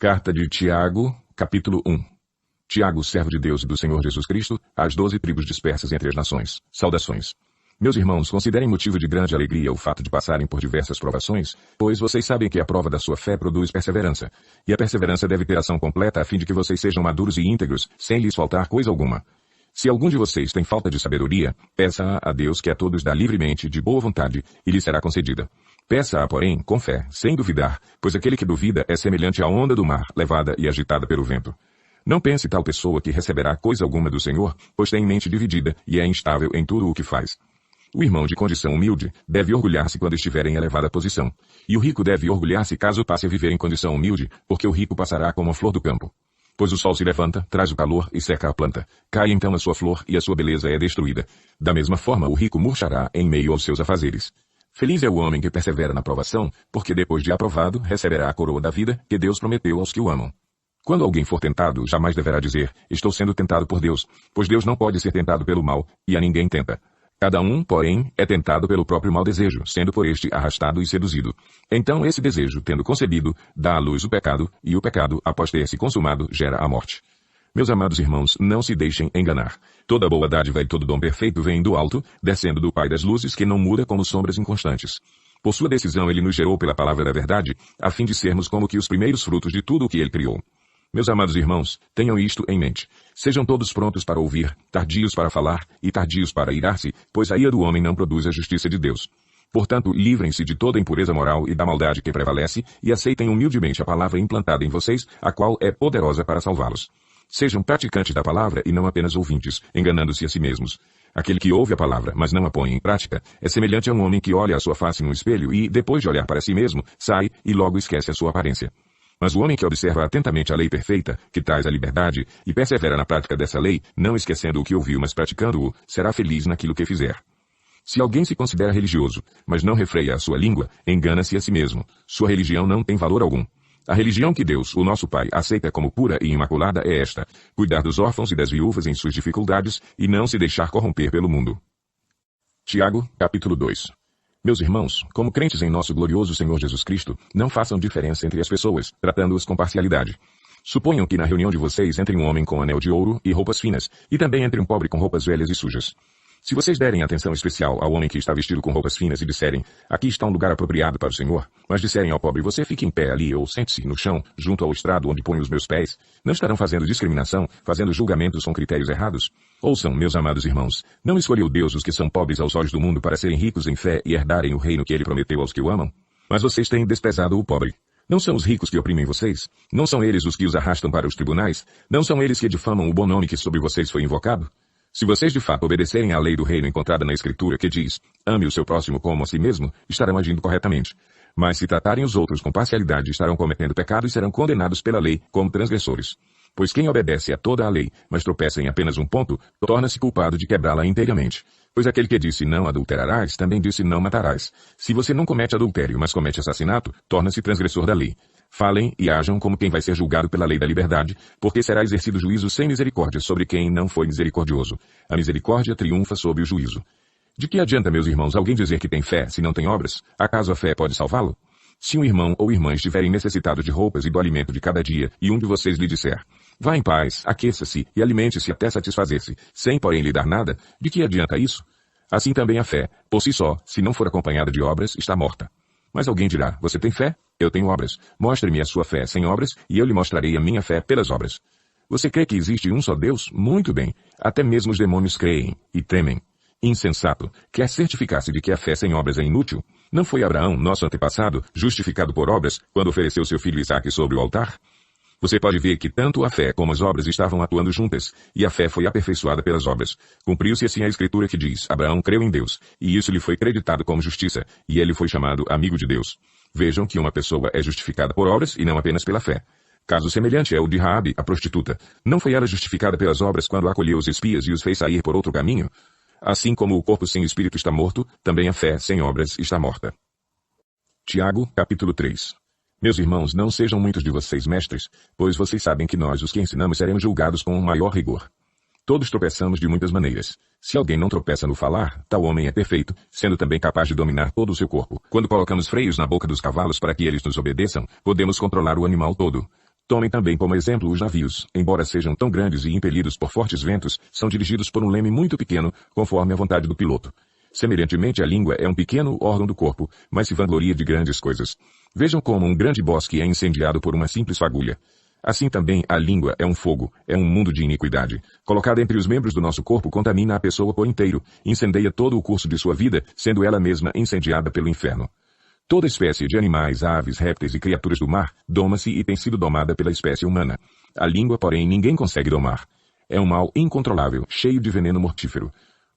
Carta de Tiago, capítulo 1. Tiago, servo de Deus e do Senhor Jesus Cristo, às 12 tribos dispersas entre as nações. Saudações. Meus irmãos, considerem motivo de grande alegria o fato de passarem por diversas provações, pois vocês sabem que a prova da sua fé produz perseverança. E a perseverança deve ter ação completa a fim de que vocês sejam maduros e íntegros, sem lhes faltar coisa alguma. Se algum de vocês tem falta de sabedoria, peça-a a Deus que a todos dá livremente, de boa vontade, e lhe será concedida. Peça-a, porém, com fé, sem duvidar, pois aquele que duvida é semelhante à onda do mar, levada e agitada pelo vento. Não pense tal pessoa que receberá coisa alguma do Senhor, pois tem mente dividida e é instável em tudo o que faz. O irmão de condição humilde deve orgulhar-se quando estiver em elevada posição, e o rico deve orgulhar-se caso passe a viver em condição humilde, porque o rico passará como a flor do campo. Pois o sol se levanta, traz o calor e seca a planta. Cai então a sua flor e a sua beleza é destruída. Da mesma forma, o rico murchará em meio aos seus afazeres. Feliz é o homem que persevera na provação, porque depois de aprovado, receberá a coroa da vida que Deus prometeu aos que o amam. Quando alguém for tentado, jamais deverá dizer, estou sendo tentado por Deus, pois Deus não pode ser tentado pelo mal, e a ninguém tenta. Cada um, porém, é tentado pelo próprio mau desejo, sendo por este arrastado e seduzido. Então esse desejo, tendo concebido, dá à luz o pecado, e o pecado, após ter se consumado, gera a morte. Meus amados irmãos, não se deixem enganar. Toda boa dádiva e todo dom perfeito vem do alto, descendo do Pai das luzes, que não muda como sombras inconstantes. Por sua decisão ele nos gerou pela palavra da verdade, a fim de sermos como que os primeiros frutos de tudo o que ele criou. Meus amados irmãos, tenham isto em mente. Sejam todos prontos para ouvir, tardios para falar e tardios para irar-se, pois a ira do homem não produz a justiça de Deus. Portanto, livrem-se de toda impureza moral e da maldade que prevalece, e aceitem humildemente a palavra implantada em vocês, a qual é poderosa para salvá-los. Sejam praticantes da palavra e não apenas ouvintes, enganando-se a si mesmos. Aquele que ouve a palavra, mas não a põe em prática, é semelhante a um homem que olha a sua face no espelho e, depois de olhar para si mesmo, sai e logo esquece a sua aparência. Mas o homem que observa atentamente a lei perfeita, que traz a liberdade, e persevera na prática dessa lei, não esquecendo o que ouviu, mas praticando-o, será feliz naquilo que fizer. Se alguém se considera religioso, mas não refreia a sua língua, engana-se a si mesmo. Sua religião não tem valor algum. A religião que Deus, o nosso Pai, aceita como pura e imaculada é esta: cuidar dos órfãos e das viúvas em suas dificuldades e não se deixar corromper pelo mundo. Tiago, capítulo 2. Meus irmãos, como crentes em nosso glorioso Senhor Jesus Cristo, não façam diferença entre as pessoas, tratando-os com parcialidade. Suponham que na reunião de vocês entre um homem com anel de ouro e roupas finas, e também entre um pobre com roupas velhas e sujas. Se vocês derem atenção especial ao homem que está vestido com roupas finas e disserem, aqui está um lugar apropriado para o Senhor, mas disserem ao pobre, você fique em pé ali ou sente-se no chão, junto ao estrado onde ponho os meus pés, não estarão fazendo discriminação, fazendo julgamentos com critérios errados? Ouçam, meus amados irmãos, não escolheu Deus os que são pobres aos olhos do mundo para serem ricos em fé e herdarem o reino que ele prometeu aos que o amam? Mas vocês têm desprezado o pobre. Não são os ricos que oprimem vocês? Não são eles os que os arrastam para os tribunais? Não são eles que difamam o bom nome que sobre vocês foi invocado? Se vocês de fato obedecerem à lei do reino encontrada na Escritura que diz, ame o seu próximo como a si mesmo, estarão agindo corretamente. Mas se tratarem os outros com parcialidade, estarão cometendo pecado e serão condenados pela lei como transgressores. Pois quem obedece a toda a lei, mas tropeça em apenas um ponto, torna-se culpado de quebrá-la inteiramente. Pois aquele que disse não adulterarás, também disse não matarás. Se você não comete adultério, mas comete assassinato, torna-se transgressor da lei. Falem e ajam como quem vai ser julgado pela lei da liberdade, porque será exercido juízo sem misericórdia sobre quem não foi misericordioso. A misericórdia triunfa sobre o juízo. De que adianta, meus irmãos, alguém dizer que tem fé se não tem obras? Acaso a fé pode salvá-lo? Se um irmão ou irmã estiverem necessitados de roupas e do alimento de cada dia, e um de vocês lhe disser, vá em paz, aqueça-se e alimente-se até satisfazer-se, sem porém lhe dar nada, de que adianta isso? Assim também a fé, por si só, se não for acompanhada de obras, está morta. Mas alguém dirá, você tem fé? Eu tenho obras. Mostre-me a sua fé sem obras, e eu lhe mostrarei a minha fé pelas obras. Você crê que existe um só Deus? Muito bem. Até mesmo os demônios creem e temem. Insensato. Quer certificar-se de que a fé sem obras é inútil? Não foi Abraão, nosso antepassado, justificado por obras, quando ofereceu seu filho Isaque sobre o altar? Você pode ver que tanto a fé como as obras estavam atuando juntas, e a fé foi aperfeiçoada pelas obras. Cumpriu-se assim a Escritura que diz, Abraão creu em Deus, e isso lhe foi creditado como justiça, e ele foi chamado amigo de Deus. Vejam que uma pessoa é justificada por obras e não apenas pela fé. Caso semelhante é o de Raabe, a prostituta. Não foi ela justificada pelas obras quando acolheu os espias e os fez sair por outro caminho? Assim como o corpo sem espírito está morto, também a fé sem obras está morta. Tiago, capítulo 3. Meus irmãos, não sejam muitos de vocês mestres, pois vocês sabem que nós, os que ensinamos, seremos julgados com maior rigor. Todos tropeçamos de muitas maneiras. Se alguém não tropeça no falar, tal homem é perfeito, sendo também capaz de dominar todo o seu corpo. Quando colocamos freios na boca dos cavalos para que eles nos obedeçam, podemos controlar o animal todo. Tomem também como exemplo os navios, embora sejam tão grandes e impelidos por fortes ventos, são dirigidos por um leme muito pequeno, conforme a vontade do piloto. Semelhantemente, a língua é um pequeno órgão do corpo, mas se vangloria de grandes coisas. Vejam como um grande bosque é incendiado por uma simples fagulha. Assim também a língua é um fogo, é um mundo de iniquidade. Colocada entre os membros do nosso corpo, contamina a pessoa por inteiro, incendeia todo o curso de sua vida, sendo ela mesma incendiada pelo inferno. Toda espécie de animais, aves, répteis e criaturas do mar doma-se e tem sido domada pela espécie humana. A língua, porém, ninguém consegue domar. É um mal incontrolável, cheio de veneno mortífero.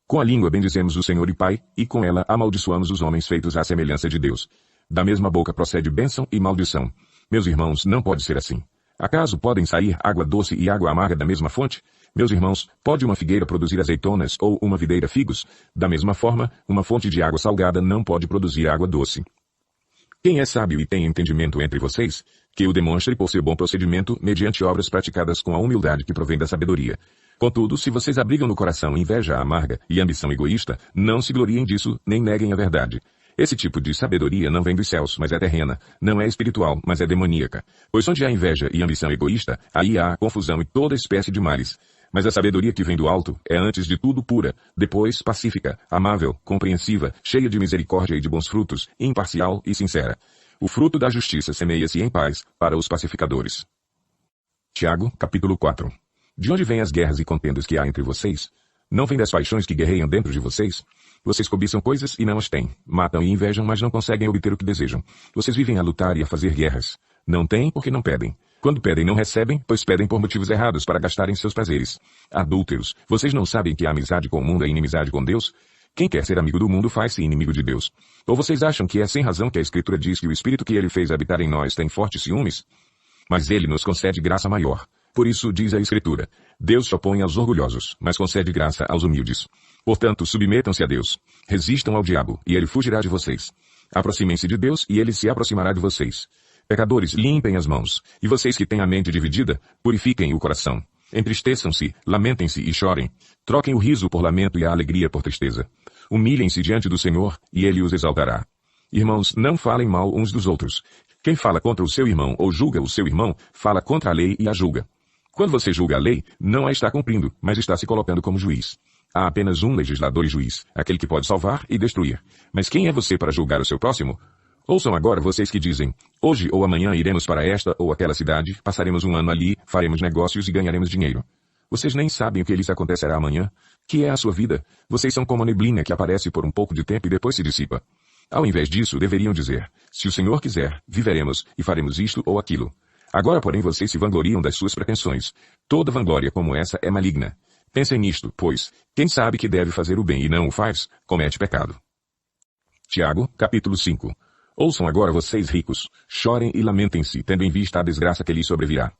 Com a língua bendizemos o Senhor e Pai, e com ela amaldiçoamos os homens feitos à semelhança de Deus. Da mesma boca procede bênção e maldição. Meus irmãos, não pode ser assim. Acaso podem sair água doce e água amarga da mesma fonte? Meus irmãos, pode uma figueira produzir azeitonas ou uma videira figos? Da mesma forma, uma fonte de água salgada não pode produzir água doce. Quem é sábio e tem entendimento entre vocês, que o demonstre por seu bom procedimento mediante obras praticadas com a humildade que provém da sabedoria. Contudo, se vocês abrigam no coração inveja amarga e ambição egoísta, não se gloriem disso, nem neguem a verdade. Esse tipo de sabedoria não vem dos céus, mas é terrena, não é espiritual, mas é demoníaca. Pois onde há inveja e ambição egoísta, aí há confusão e toda espécie de males. Mas a sabedoria que vem do alto é antes de tudo pura, depois pacífica, amável, compreensiva, cheia de misericórdia e de bons frutos, imparcial e sincera. O fruto da justiça semeia-se em paz para os pacificadores. Tiago, capítulo 4. De onde vêm as guerras e contendas que há entre vocês? Não vêm das paixões que guerreiam dentro de vocês? Vocês cobiçam coisas e não as têm. Matam e invejam, mas não conseguem obter o que desejam. Vocês vivem a lutar e a fazer guerras. Não têm porque não pedem. Quando pedem, não recebem, pois pedem por motivos errados para gastarem seus prazeres. Adúlteros, vocês não sabem que a amizade com o mundo é inimizade com Deus? Quem quer ser amigo do mundo faz-se inimigo de Deus. Ou vocês acham que é sem razão que a Escritura diz que o Espírito que ele fez habitar em nós tem fortes ciúmes? Mas ele nos concede graça maior. Por isso diz a Escritura, Deus se opõe aos orgulhosos, mas concede graça aos humildes. Portanto, submetam-se a Deus. Resistam ao diabo, e ele fugirá de vocês. Aproximem-se de Deus, e ele se aproximará de vocês. Pecadores, limpem as mãos. E vocês que têm a mente dividida, purifiquem o coração. Entristeçam-se, lamentem-se e chorem. Troquem o riso por lamento e a alegria por tristeza. Humilhem-se diante do Senhor, e ele os exaltará. Irmãos, não falem mal uns dos outros. Quem fala contra o seu irmão ou julga o seu irmão, fala contra a lei e a julga. Quando você julga a lei, não a está cumprindo, mas está se colocando como juiz. Há apenas um legislador e juiz, aquele que pode salvar e destruir. Mas quem é você para julgar o seu próximo? Ouçam agora vocês que dizem, hoje ou amanhã iremos para esta ou aquela cidade, passaremos um ano ali, faremos negócios e ganharemos dinheiro. Vocês nem sabem o que lhes acontecerá amanhã. Que é a sua vida? Vocês são como a neblina que aparece por um pouco de tempo e depois se dissipa. Ao invés disso, deveriam dizer, se o Senhor quiser, viveremos e faremos isto ou aquilo. Agora, porém, vocês se vangloriam das suas pretensões. Toda vanglória como essa é maligna. Pensem nisto, pois, quem sabe que deve fazer o bem e não o faz, comete pecado. Tiago, capítulo 5. Ouçam agora vocês ricos, chorem e lamentem-se, tendo em vista a desgraça que lhes sobrevirá.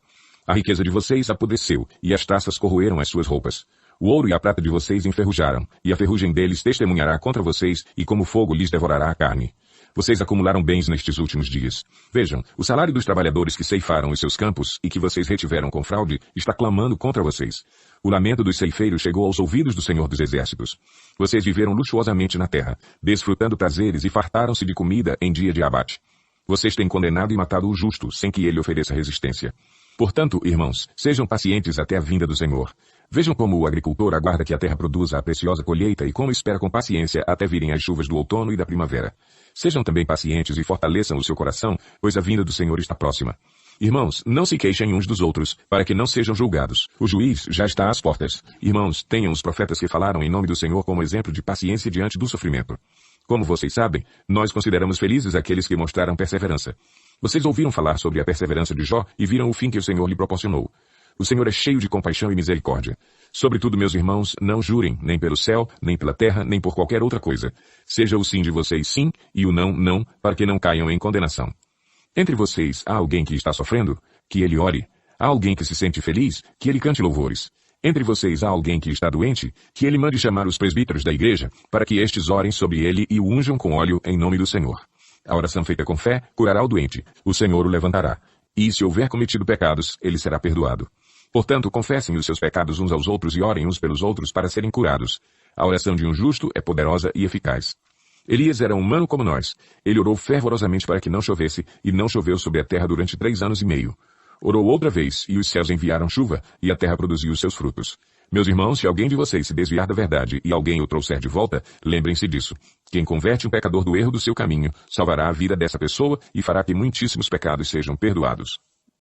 A riqueza de vocês apodreceu, e as traças corroeram as suas roupas. O ouro e a prata de vocês enferrujaram, e a ferrugem deles testemunhará contra vocês, e como fogo lhes devorará a carne. Vocês acumularam bens nestes últimos dias. Vejam, o salário dos trabalhadores que ceifaram os seus campos e que vocês retiveram com fraude está clamando contra vocês. O lamento dos ceifeiros chegou aos ouvidos do Senhor dos Exércitos. Vocês viveram luxuosamente na terra, desfrutando prazeres e fartaram-se de comida em dia de abate. Vocês têm condenado e matado o justo, sem que ele ofereça resistência. Portanto, irmãos, sejam pacientes até a vinda do Senhor. Vejam como o agricultor aguarda que a terra produza a preciosa colheita e como espera com paciência até virem as chuvas do outono e da primavera. Sejam também pacientes e fortaleçam o seu coração, pois a vinda do Senhor está próxima. Irmãos, não se queixem uns dos outros, para que não sejam julgados. O juiz já está às portas. Irmãos, tenham os profetas que falaram em nome do Senhor como exemplo de paciência diante do sofrimento. Como vocês sabem, nós consideramos felizes aqueles que mostraram perseverança. Vocês ouviram falar sobre a perseverança de Jó e viram o fim que o Senhor lhe proporcionou. O Senhor é cheio de compaixão e misericórdia. Sobretudo, meus irmãos, não jurem, nem pelo céu, nem pela terra, nem por qualquer outra coisa. Seja o sim de vocês sim, e o não, não, para que não caiam em condenação. Entre vocês, há alguém que está sofrendo? Que ele ore. Há alguém que se sente feliz? Que ele cante louvores. Entre vocês há alguém que está doente? Que ele mande chamar os presbíteros da igreja, para que estes orem sobre ele e o unjam com óleo em nome do Senhor. A oração feita com fé curará o doente. O Senhor o levantará. E se houver cometido pecados, ele será perdoado. Portanto, confessem os seus pecados uns aos outros e orem uns pelos outros para serem curados. A oração de um justo é poderosa e eficaz. Elias era humano como nós. Ele orou fervorosamente para que não chovesse, e não choveu sobre a terra durante 3 anos e meio. Orou outra vez, e os céus enviaram chuva, e a terra produziu os seus frutos. Meus irmãos, se alguém de vocês se desviar da verdade e alguém o trouxer de volta, lembrem-se disso. Quem converte um pecador do erro do seu caminho, salvará a vida dessa pessoa e fará que muitíssimos pecados sejam perdoados.